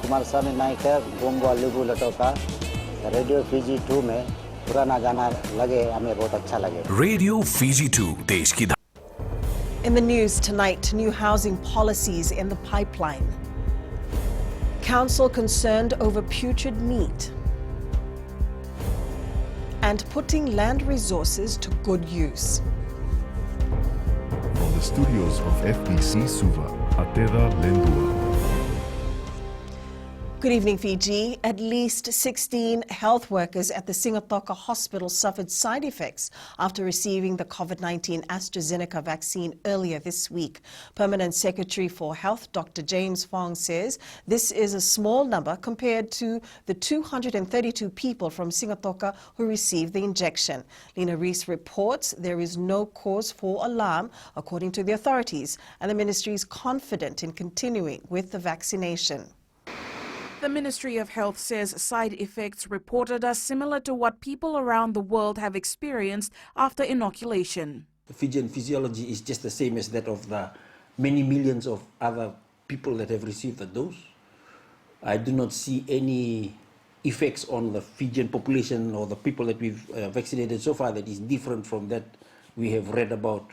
कुमार स्वामी नायक Gongo लिबू लटोका radio Fiji 2 में पुराना गाना लगे हमें बहुत अच्छा लगे रेडियो फीजी 2 देश की In the news tonight, new housing policies in the pipeline. Council concerned over putrid meat. And putting land resources to good use. From the studios of FBC Suva, Ateda Lendua. Good evening, Fiji. At least 16 health workers at the Singatoka hospital suffered side effects after receiving the COVID-19 AstraZeneca vaccine earlier this week. Permanent Secretary for Health, Dr. James Fong, says this is a small number compared to the 232 people from Singatoka who received the injection. Lena Rees reports there is no cause for alarm, according to the authorities, and the ministry is confident in continuing with the vaccination. The Ministry of Health says side effects reported are similar to what people around the world have experienced after inoculation. The Fijian physiology is just the same as that of the many millions of other people that have received the dose. I do not see any effects on the Fijian population or the people that we've vaccinated so far that is different from that we have read about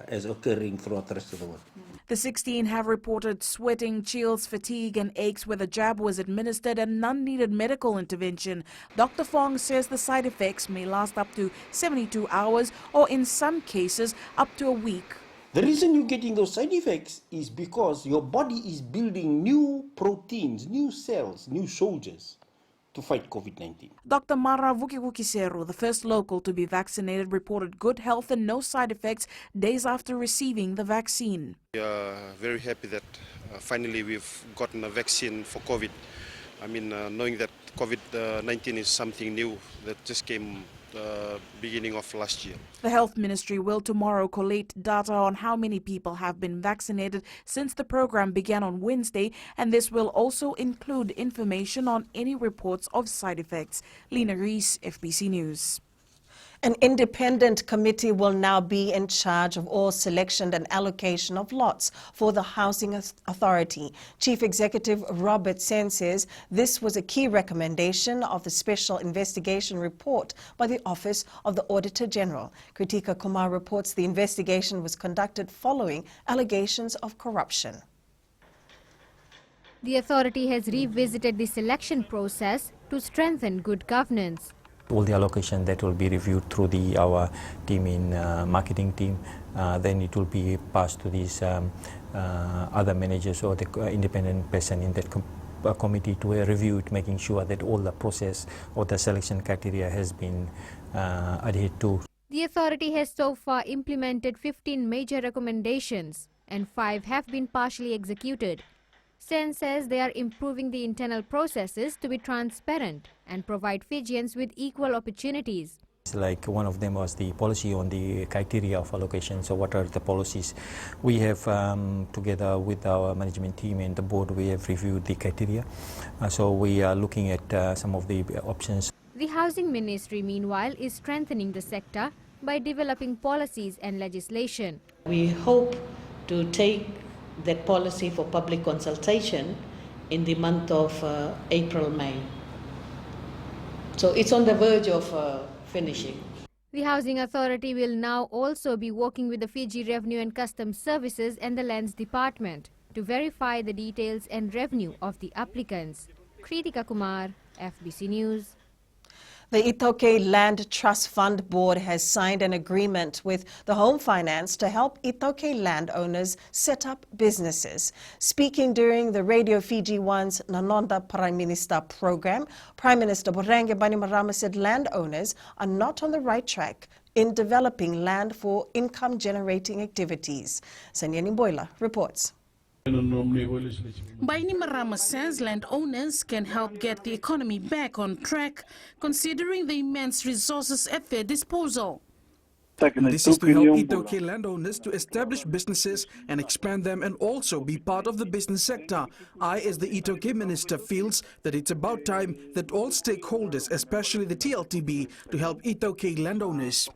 as occurring throughout the rest of the world. The 16 have reported sweating, chills, fatigue and aches where the jab was administered and none needed medical intervention. Dr. Fong says the side effects may last up to 72 hours or in some cases up to a week. The reason you're getting those side effects is because your body is building new proteins, new cells, new soldiers to fight COVID-19. Dr. Mara Vukivukiseru, the first local to be vaccinated, reported good health and no side effects days after receiving the vaccine. We are very happy that finally we've gotten a vaccine for COVID. I mean, knowing that COVID-19 is something new that just came beginning of last year. The Health Ministry will tomorrow collate data on how many people have been vaccinated since the program began on Wednesday, and this will also include information on any reports of side effects. Lena Rees, FBC News. An independent committee will now be in charge of all selection and allocation of lots for the Housing Authority. Chief Executive Robert Sen says this was a key recommendation of the Special Investigation Report by the Office of the Auditor General. Kritika Kumar reports the investigation was conducted following allegations of corruption. The authority has revisited the selection process to strengthen good governance. All the allocation that will be reviewed through our team in marketing team, then it will be passed to these other managers or the independent person in that committee to review it, making sure that all the process or the selection criteria has been adhered to. The authority has so far implemented 15 major recommendations and 5 have been partially executed. Sen says they are improving the internal processes to be transparent and provide Fijians with equal opportunities. Like one of them was the policy on the criteria of allocation. So what are the policies? We have, together with our management team and the board, we have reviewed the criteria. So we are looking at some of the options. The Housing Ministry, meanwhile, is strengthening the sector by developing policies and legislation. We hope to take that policy for public consultation in the month of April-May. So it's on the verge of finishing. The Housing Authority will now also be working with the Fiji Revenue and Customs Services and the Lands Department to verify the details and revenue of the applicants. Kritika Kumar, FBC News. The Itoke Land Trust Fund Board has signed an agreement with the Home Finance to help Itoke landowners set up businesses. Speaking during the Radio Fiji 1's Nanonda Prime Minister program, Prime Minister Borange Bainimarama said landowners are not on the right track in developing land for income-generating activities. Sanyani Boila reports. Bainimarama says landowners can help get the economy back on track, considering the immense resources at their disposal. This is to help Itoke landowners to establish businesses and expand them and also be part of the business sector. I, as the Itoke minister, feels that it's about time that all stakeholders, especially the TLTB, to help Itoke landowners.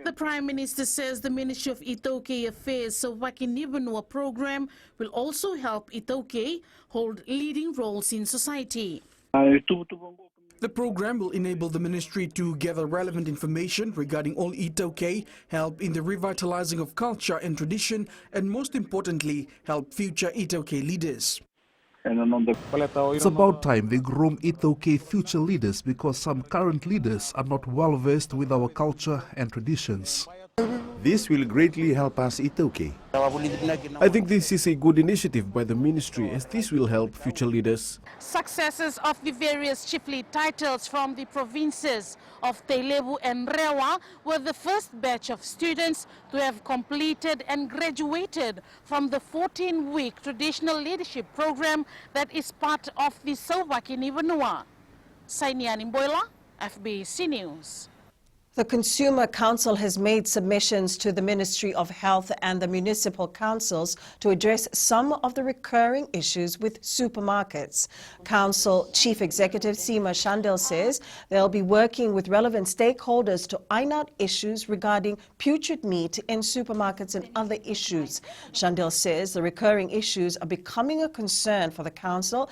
The Prime Minister says the Ministry of Itoke Affairs Vaccination program will also help Itoke hold leading roles in society. The program will enable the ministry to gather relevant information regarding all Itoke, help in the revitalizing of culture and tradition, and most importantly, help future Itoke leaders. It's about time we groom Itoke future leaders because some current leaders are not well versed with our culture and traditions. This will greatly help us Itoke. I think this is a good initiative by the ministry as this will help future leaders. Successors of the various chiefly titles from the provinces of Teilebu and Rewa were the first batch of students to have completed and graduated from the 14-week traditional leadership program that is part of the Sauvaki Vanua. Sainian Imboila, FBC News. The Consumer Council has made submissions to the Ministry of Health and the municipal councils to address some of the recurring issues with supermarkets. Council Chief Executive Seema Shandel says they'll be working with relevant stakeholders to iron out issues regarding putrid meat in supermarkets and other issues. Shandel says the recurring issues are becoming a concern for the council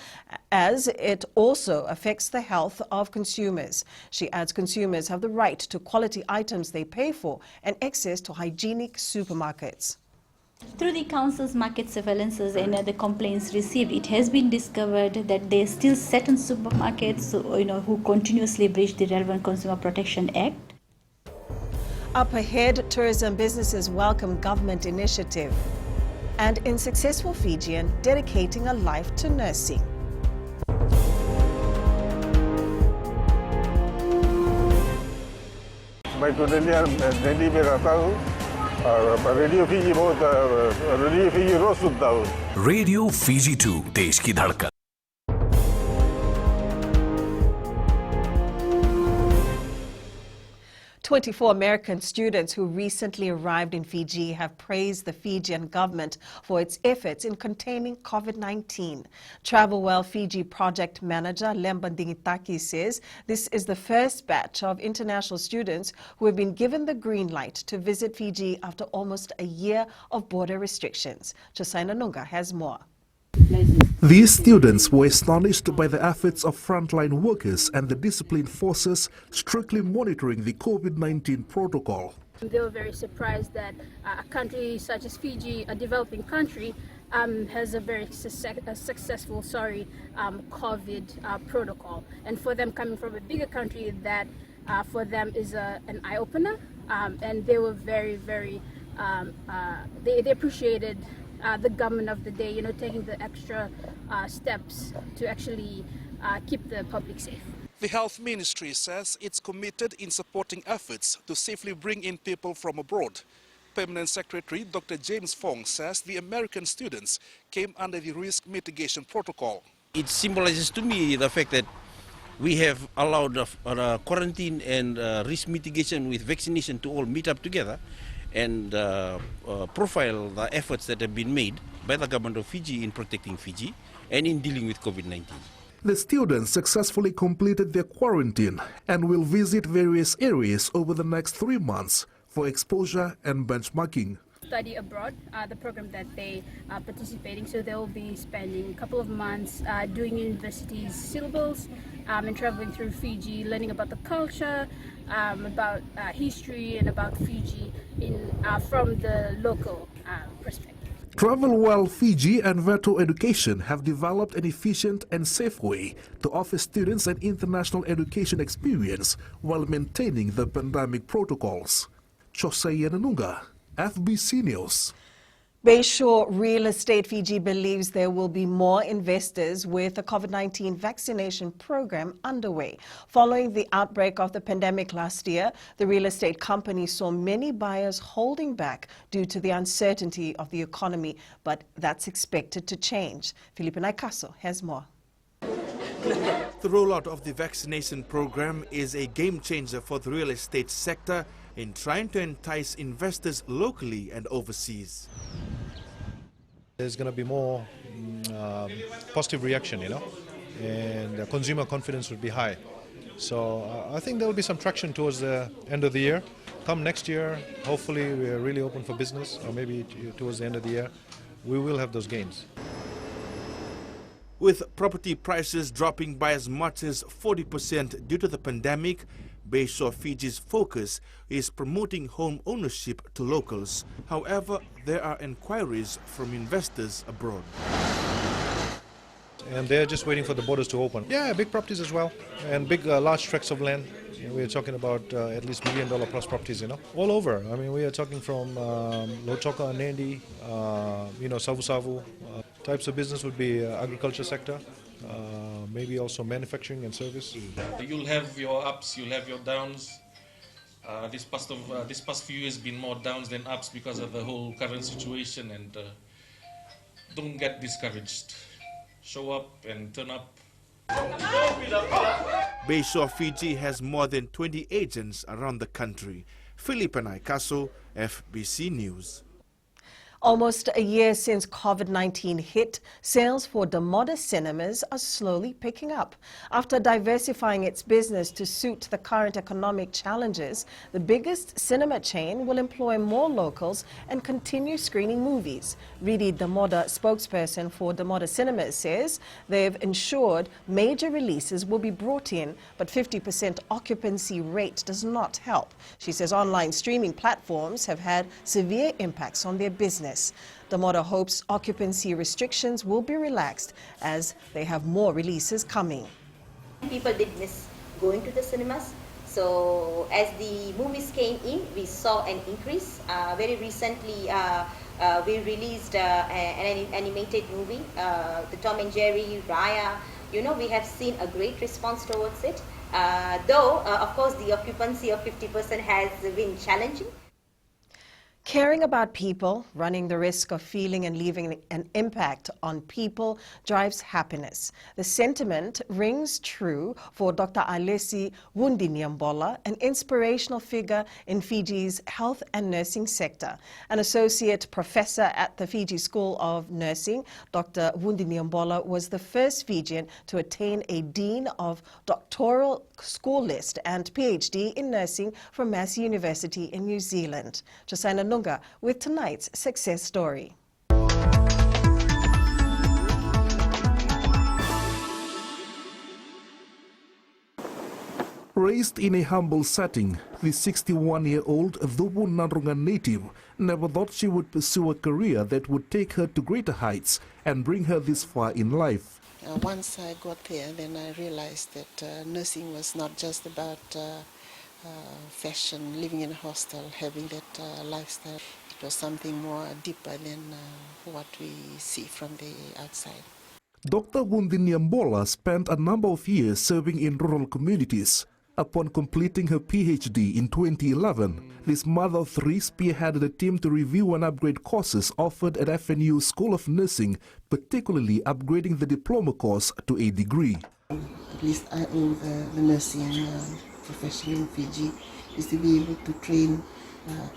as it also affects the health of consumers. She adds consumers have the right to quality items they pay for and access to hygienic supermarkets. Through the council's market surveillances and other complaints received, it has been discovered that there are still certain supermarkets who continuously breach the relevant Consumer Protection Act. Up ahead, tourism businesses welcome government initiative. And in Successful Fijian, dedicating a life to nursing. Baik tu dia jadi beratahu radio Fiji बहुत radio Fiji रोज सुनता हूँ radio Fiji 2 देश की धड़कन 24 American students who recently arrived in Fiji have praised the Fijian government for its efforts in containing COVID-19. Travel Well Fiji project manager Lemba Dingitaki says this is the first batch of international students who have been given the green light to visit Fiji after almost a year of border restrictions. Josaina Nunga has more. These students were astonished by the efforts of frontline workers and the discipline forces strictly monitoring the COVID-19 protocol. They were very surprised that a country such as Fiji, a developing country, has a very successful COVID protocol. And for them coming from a bigger country, that for them is an eye-opener. And they were very, they appreciated the government of the day, taking the extra steps to actually keep the public safe. The Health Ministry says it's committed in supporting efforts to safely bring in people from abroad. Permanent Secretary Dr. James Fong says the American students came under the risk mitigation protocol. It symbolizes to me the fact that we have allowed quarantine and risk mitigation with vaccination to all meet up together and profile the efforts that have been made by the government of Fiji in protecting Fiji and in dealing with COVID-19. The students successfully completed their quarantine and will visit various areas over the next 3 months for exposure and benchmarking. Study abroad, the program that they are participating, so they will be spending a couple of months doing university's syllables and traveling through Fiji, learning about the culture, about history and about Fiji from the local perspective. Travel Well Fiji and Veto Education have developed an efficient and safe way to offer students an international education experience while maintaining the pandemic protocols. Chosei Yananunga, FBC News. Bayshore Real Estate Fiji believes there will be more investors with the COVID-19 vaccination program underway. Following the outbreak of the pandemic last year, the real estate company saw many buyers holding back due to the uncertainty of the economy, but that's expected to change. Felipe Naikaso has more. The rollout of the vaccination program is a game changer for the real estate sector in trying to entice investors locally and overseas. There's going to be more positive reaction, and consumer confidence would be high. So I think there will be some traction towards the end of the year. come next year, hopefully we are really open for business, or maybe towards the end of the year, we will have those gains. With property prices dropping by as much as 40% due to the pandemic, Bayshore Fiji's focus is promoting home ownership to locals. However, there are inquiries from investors abroad. And they're just waiting for the borders to open. Yeah, big properties as well, and big, large tracts of land. We're talking about at least $1 million plus properties, all over. I mean, we are talking from Lotoka and Nandi, Savu Savu. Types of business would be agriculture sector, maybe also manufacturing and service. You'll have your ups, you'll have your downs. This past few years been more downs than ups because of the whole current situation, and don't get discouraged. Show up and turn up. Bayshore Fiji has more than 20 agents around the country. Philip Naikaso, FBC News. Almost a year since COVID-19 hit, sales for Damoda cinemas are slowly picking up. After diversifying its business to suit the current economic challenges, the biggest cinema chain will employ more locals and continue screening movies. Ridi Damoda, spokesperson for Damoda Cinemas, says they've ensured major releases will be brought in, but 50% occupancy rate does not help. She says online streaming platforms have had severe impacts on their business. Damoda hopes occupancy restrictions will be relaxed as they have more releases coming. People did miss going to the cinemas, so as the movies came in, we saw an increase. Very recently, we released an animated movie, the Tom and Jerry, Raya. We have seen a great response towards it, though, of course, the occupancy of 50% has been challenging. Caring about people, running the risk of feeling and leaving an impact on people drives happiness. The sentiment rings true for Dr. Alesi Wundiniambola, an inspirational figure in Fiji's health and nursing sector. An associate professor at the Fiji School of Nursing, Dr. Wundiniambola was the first Fijian to attain a Dean of Doctoral School List and PhD in nursing from Massey University in New Zealand. Josina Nunga with tonight's success story. Raised in a humble setting, the 61-year-old Dhubu Nandrunga native never thought she would pursue a career that would take her to greater heights and bring her this far in life. Once I got there, then I realized that nursing was not just about fashion, living in a hostel, having that lifestyle. It was something more deeper than what we see from the outside. Dr. Wundiniambola spent a number of years serving in rural communities. Upon completing her PhD in 2011, this mother of three spearheaded a team to review and upgrade courses offered at FNU School of Nursing, particularly upgrading the diploma course to a degree. At least I owe the nursing profession in Fiji is to be able to train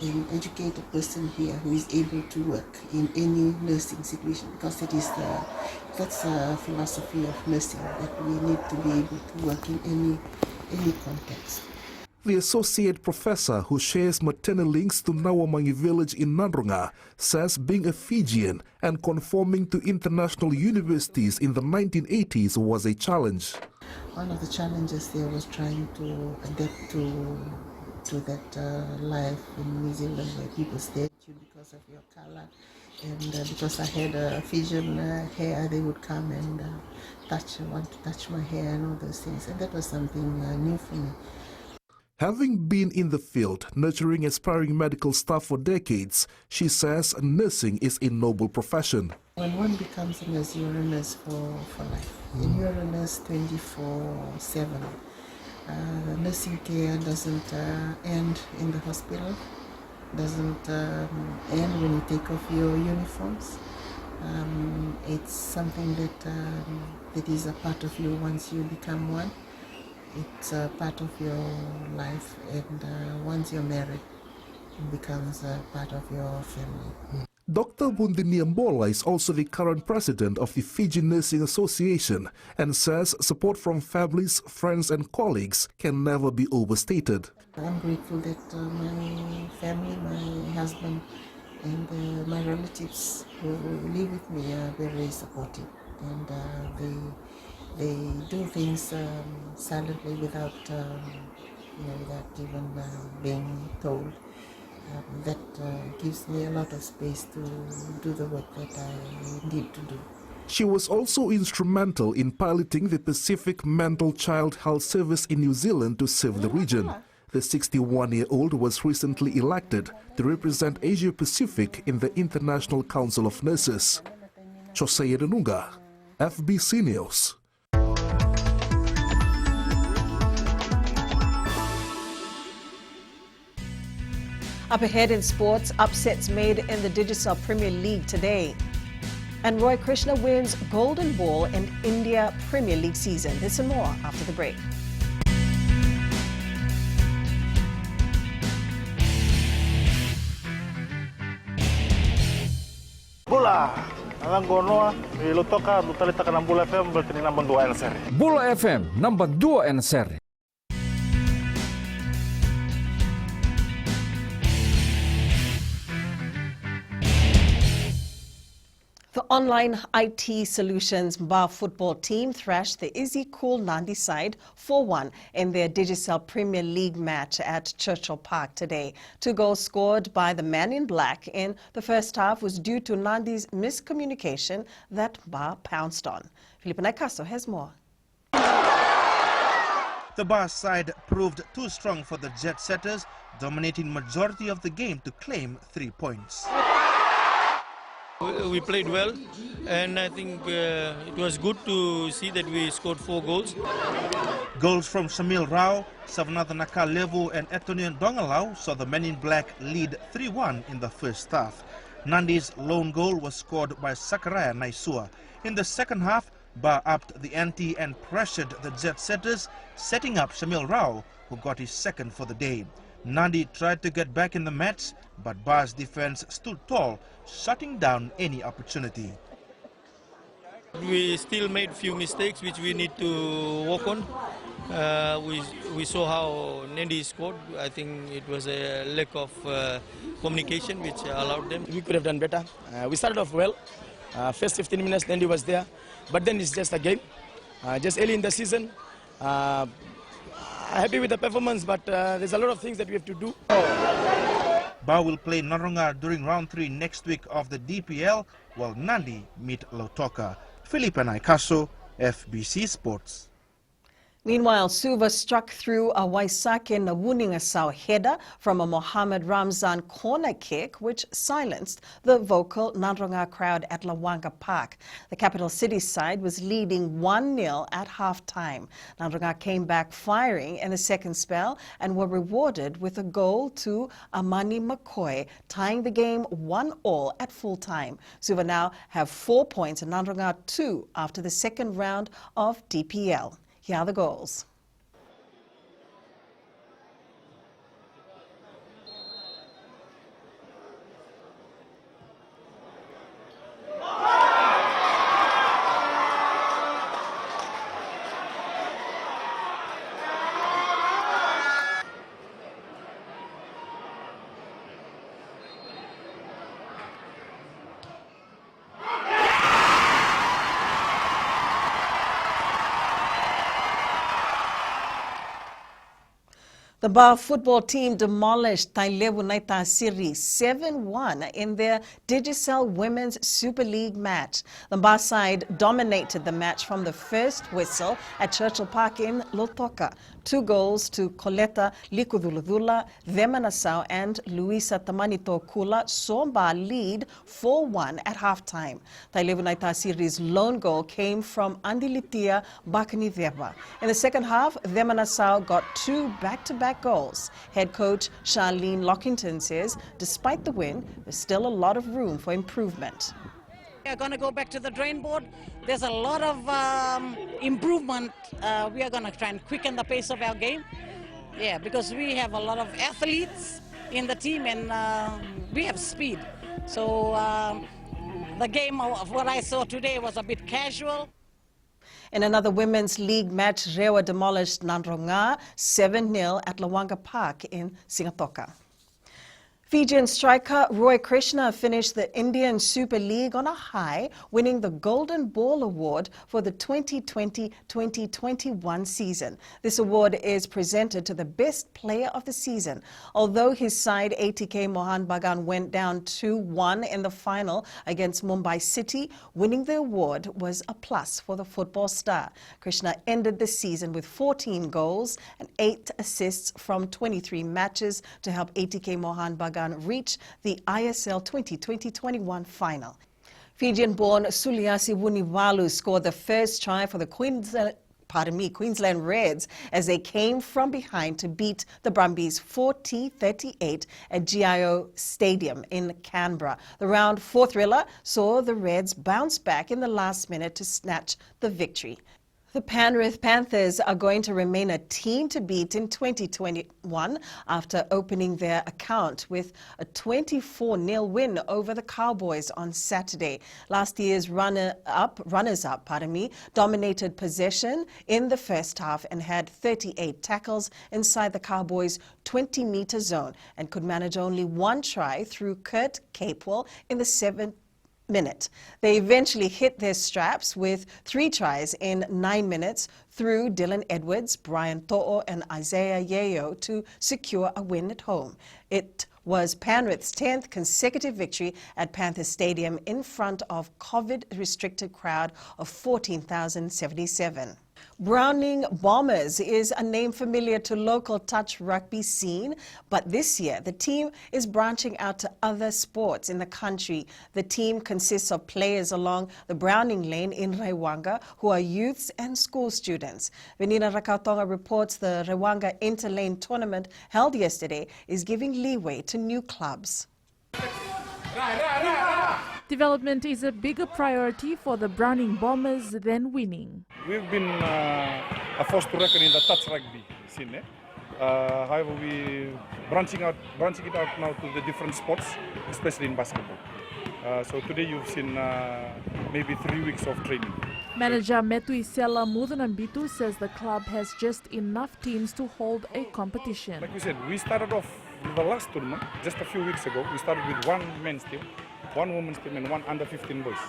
and educate a person here who is able to work in any nursing situation, because that's the philosophy of nursing, that we need to be able to work in any context. The associate professor, who shares maternal links to Nawamangi village in Nandrunga, says being a Fijian and conforming to international universities in the 1980s was a challenge. One of the challenges there was trying to adapt to that life in New Zealand, where people stay because of your color, and because I had a Fijian hair, they would come and want to touch my hair and all those things, and that was something new for me. Having been in the field, nurturing aspiring medical staff for decades, she says nursing is a noble profession. When one becomes a nurse, you're a nurse for life, and you're a nurse 24/7. Nursing care doesn't end in the hospital, doesn't end when you take off your uniforms. It's something that is a part of you once you become one. It's a part of your life, and once you're married, it becomes a part of your family. Dr. Wundiniambola is also the current president of the Fiji Nursing Association and says support from families, friends and colleagues can never be overstated. I'm grateful that my family, my husband, and my relatives who live with me are very supportive, and they do things silently without without even being told. That gives me a lot of space to do the work that I need to do. She was also instrumental in piloting the Pacific Mental Child Health Service in New Zealand to serve the region. The 61-year-old was recently elected to represent Asia Pacific in the International Council of Nurses. Jose Renunga, FBC News. Up ahead in sports, upsets made in the Digicel Premier League today. And Roy Krishna wins Golden Ball in India Premier League season. This and more after the break. Bola, ang gono ilutoka lutalita ka ng Bola FM berarti number 2 NSR. Bola FM number 2 NSR. The online IT solutions Mba football team thrashed the Izzy Cool Nandi side 4-1 in their Digicel Premier League match at Churchill Park today. 2 goals scored by the man in black in the first half was due to Nandi's miscommunication that Mba pounced on. Felipe Naikaso has more. The Bar side proved too strong for the Jet Setters, dominating majority of the game to claim 3 points. We played well, and I think it was good to see that we scored 4 goals. Goals from Shamil Rao, Savanathan Nakalevu and Etonian Dongalau saw the Men in Black lead 3-1 in the first half. Nandi's lone goal was scored by Sakaraya Naisua. In the second half, Ba upped the ante and pressured the Jet Setters, setting up Shamil Rao, who got his second for the day. Nandi tried to get back in the match, but Ba's defense stood tall, shutting down any opportunity. We still made few mistakes which we need to work on. We saw how Nandi scored. I think it was a lack of communication which allowed them. We could have done better. We started off well. First 15 minutes Nandi was there, but then it's just a game. Just early in the season. Happy with the performance, but there's a lot of things that we have to do. Ba will play Noronga during round 3 next week of the DPL, while Nandi meet Lautoka. Felipe Naikaso, FBC Sports. Meanwhile, Suva struck through a Waisake Nawuningasau header from a Mohammed Ramzan corner kick, which silenced the vocal Nandronga crowd at Lawanga Park. The capital city side was leading 1-0 at half-time. Nandronga came back firing in the second spell and were rewarded with a goal to Amani McCoy, tying the game 1-1 at full-time. Suva now have 4 points and Nandronga 2 after the second round of DPL. Here are the goals. The Ba football team demolished Tailevu Naita Series 7-1 in their Digicel Women's Super League match. The Ba side dominated the match from the first whistle at Churchill Park in Lautoka. 2 goals to Coletta Likuduludula, Vemanasau and Luisa Tamanito Kula saw Ba lead 4-1 at halftime. Tailevu Naita Series' lone goal came from Andilitia Bakani Veba. In the second half, Vemanasau got 2 back-to-back goals. Head coach Charlene Lockington says despite the win, there's still a lot of room for improvement. We are going to go back to the drawing board. There's a lot of improvement. We are going to try and quicken the pace of our game. Yeah, because we have a lot of athletes in the team and we have speed. So the game of what I saw today was a bit casual. In another Women's League match, Rewa demolished Nandronga 7-0 at Lawanga Park in Singatoka. Fijian striker Roy Krishna finished the Indian Super League on a high, winning the Golden Ball Award for the 2020-2021 season. This award is presented to the best player of the season. Although his side ATK Mohan Bagan went down 2-1 in the final against Mumbai City, winning the award was a plus for the football star. Krishna ended the season with 14 goals and 8 assists from 23 matches to help ATK Mohan Bagan reach the ISL 2020-21 final. Fijian-born Suliasi Wunivalu scored the first try for the Queensland Reds as they came from behind to beat the Brumbies 40-38 at GIO Stadium in Canberra. The round 4 thriller saw the Reds bounce back in the last minute to snatch the victory. The Penrith Panthers are going to remain a team to beat in 2021 after opening their account with a 24-0 win over the Cowboys on Saturday. Last year's runners-up, dominated possession in the first half and had 38 tackles inside the Cowboys' 20-meter zone and could manage only one try through Kurt Capewell in the 7th minute. They eventually hit their straps with 3 tries in 9 minutes through Dylan Edwards, Brian To'o and Isaiah Yeo to secure a win at home. It was Penrith's 10th consecutive victory at Panthers Stadium in front of COVID-restricted crowd of 14,077. Browning Bombers is a name familiar to local touch rugby scene, but this year the team is branching out to other sports in the country. The team consists of players along the Browning Lane in Rewanga who are youths and school students. Venina Rakautonga reports the Rewanga Interlane tournament held yesterday is giving leeway to new clubs. Development is a bigger priority for the Browning Bombers than winning. We've been a force to reckon in the touch rugby scene. However, we branching it out now to the different sports, especially in basketball. So today you've seen maybe 3 weeks of training. Manager Metuisela Mudunambitu says the club has just enough teams to hold a competition. Like we said, we started off the last tournament just a few weeks ago. We started with 1 men's team, 1 women's team and 1 under 15 boys.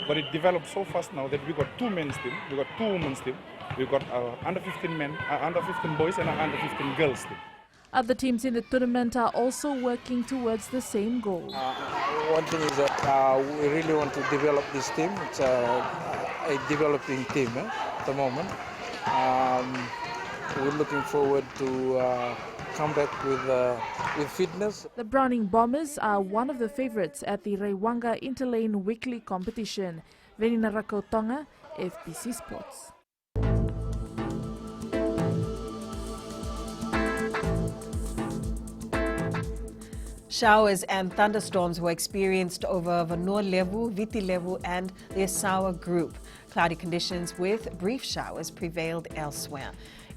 But it developed so fast now that we got 2 men's team, we got 2 women's team, we got under 15 men, under 15 boys and under 15 girls team. Other teams in the tournament are also working towards the same goal. One thing is that we really want to develop this team. It's a developing team at the moment. We're looking forward to come back with fitness. The Browning Bombers are one of the favourites at the Rewanga Interlane weekly competition. Venina Rakautonga, FBC Sports. Showers and thunderstorms were experienced over Vanua Levu, Viti Levu and the Asawa group. Cloudy conditions with brief showers prevailed elsewhere.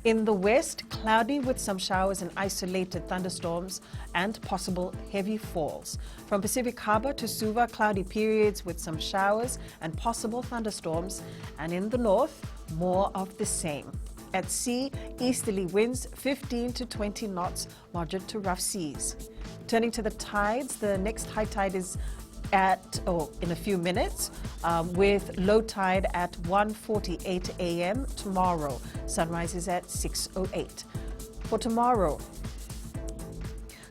In the west, cloudy with some showers and isolated thunderstorms and possible heavy falls. From Pacific Harbour to Suva, cloudy periods with some showers and possible thunderstorms. And in the north, more of the same. At sea, easterly winds 15 to 20 knots, moderate to rough seas. Turning to the tides, the next high tide is in a few minutes, with low tide at 1:48 a.m. tomorrow. Sunrise is at 6:08. For tomorrow,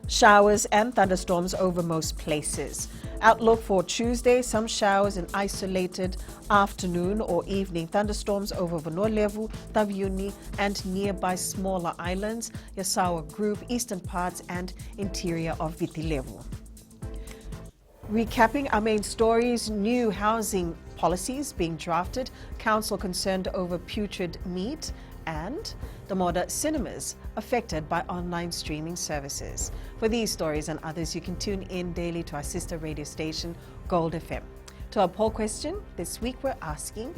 showers and thunderstorms over most places. Outlook for Tuesday, some showers and isolated afternoon or evening thunderstorms over Vanua Levu, Taviuni and nearby smaller islands, Yasawa Group, eastern parts and interior of Viti Levu. Recapping our main stories, new housing policies being drafted, council concerned over putrid meat, and the Moda cinemas affected by online streaming services. For these stories and others, you can tune in daily to our sister radio station, Gold FM. To our poll question, this week we're asking,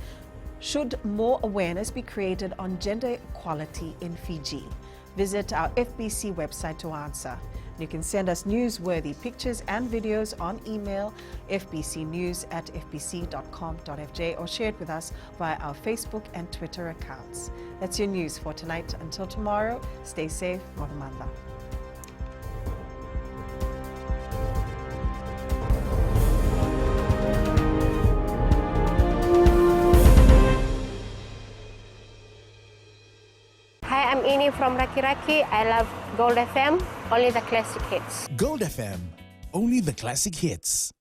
should more awareness be created on gender equality in Fiji? Visit our FBC website to answer. You can send us newsworthy pictures and videos on email fbcnews@fbc.com.fj or share it with us via our Facebook and Twitter accounts. That's your news for tonight. Until tomorrow, stay safe. Moramanda. Hi, I'm Ini from Raki Raki. I love Gold FM, only the classic hits. Gold FM, only the classic hits.